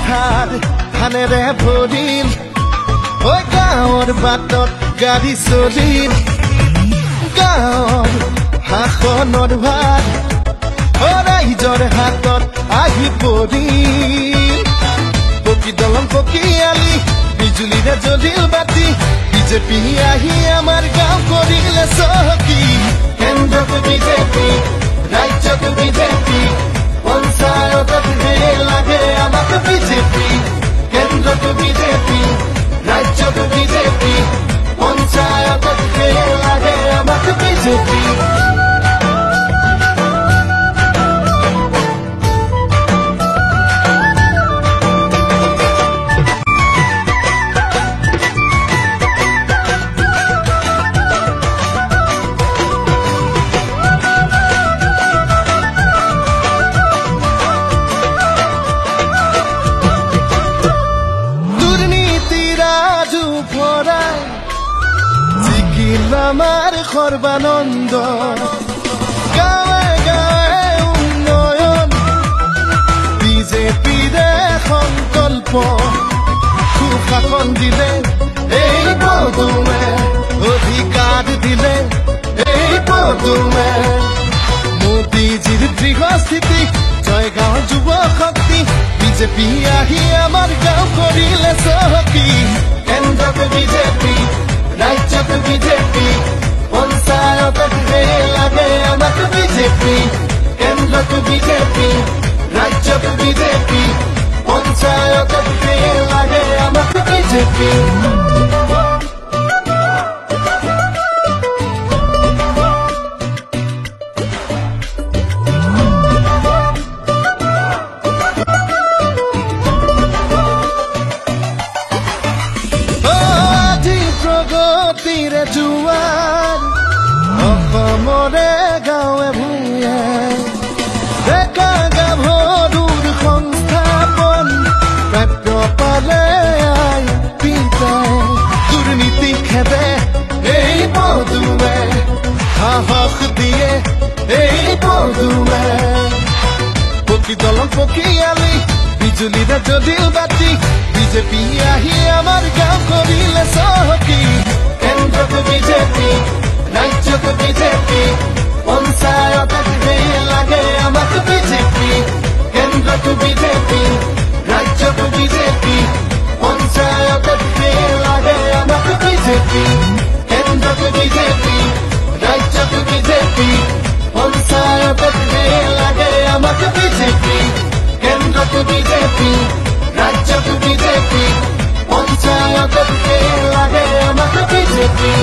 পথাৰ ধানেৰে ভৰিল ঐ গাঁৱৰ বাটত গাড়ী চলিল গাঁৱৰ শাসনৰ ভাৰ ৰাইজৰ হাতত আহি পৰিল পকী দলং পকী আলি বিজুলীৰে জ্বলিল বাতি বিজেপি আহি আমাৰ গাঁও কৰিলে চহকী কেন্দ্ৰত বিজেপি ৰাজ্যত বিজেপি পঞ্চায়তত লাগে আমাক বিজেপি কেন্দ্ৰত বিজেপি ৰাজ্যত বিজেপি পঞ্চায়তত লাগে আমাক বিজেপি আমাৰ সৰ্বানন্দ গাঁৱে গাঁৱে উন্নয়ন বিজেপিৰে সংকল্প সুশাসন দিলে এই পদুমে অধিকাৰ দিলে এই পদুমে মোদীজীৰ দৃঢ়স্থিতি জয়গাঁৱৰ যুৱ শক্তি বিজেপি আহি আমাৰ গাঁও কৰিলে চহকী কেন্দ্ৰত বিজেপি ৰাজ্যত বিজেপি পঞ্চায়তত লাগে আমাক বিজেপি কেন্দ্ৰত বিজেপি ৰাজ্যত বিজেপি পঞ্চায়তত লাগে আমাক বিজেপি প্ৰগতিৰে জোৱাৰ অসমৰে গাঁৱে ভূঞে ডেকা গাভৰুৰ সংস্থাপন প্ৰাপ্য পালে আই পিতাই দুৰ্নীতি খেদে এই পদুমে সাহস দিয়ে এই পদুমে পকী দলং পকী আলি বিজুলীৰে জ্বলিল বাতি বিজেপি আহি আমাৰ গাঁও কৰিলে চহকী কেন্দ্ৰত বিজেপি ৰাজ্যত বিজেপি পঞ্চায়তত লাগে আমাক বিজেপি কেন্দ্ৰত বিজেপি ৰাজ্যত বিজেপি পঞ্চায়তত লাগে আমাক বিজেপি কেন্দ্ৰত বিজেপি ৰাজ্যত বিজেপি পঞ্চায়তত লাগে আমাক বিজেপি কেন্দ্ৰত বিজেপি ৰাজ্যত বিজেপি পঞ্চায়তত লাগে আমাক বিজেপি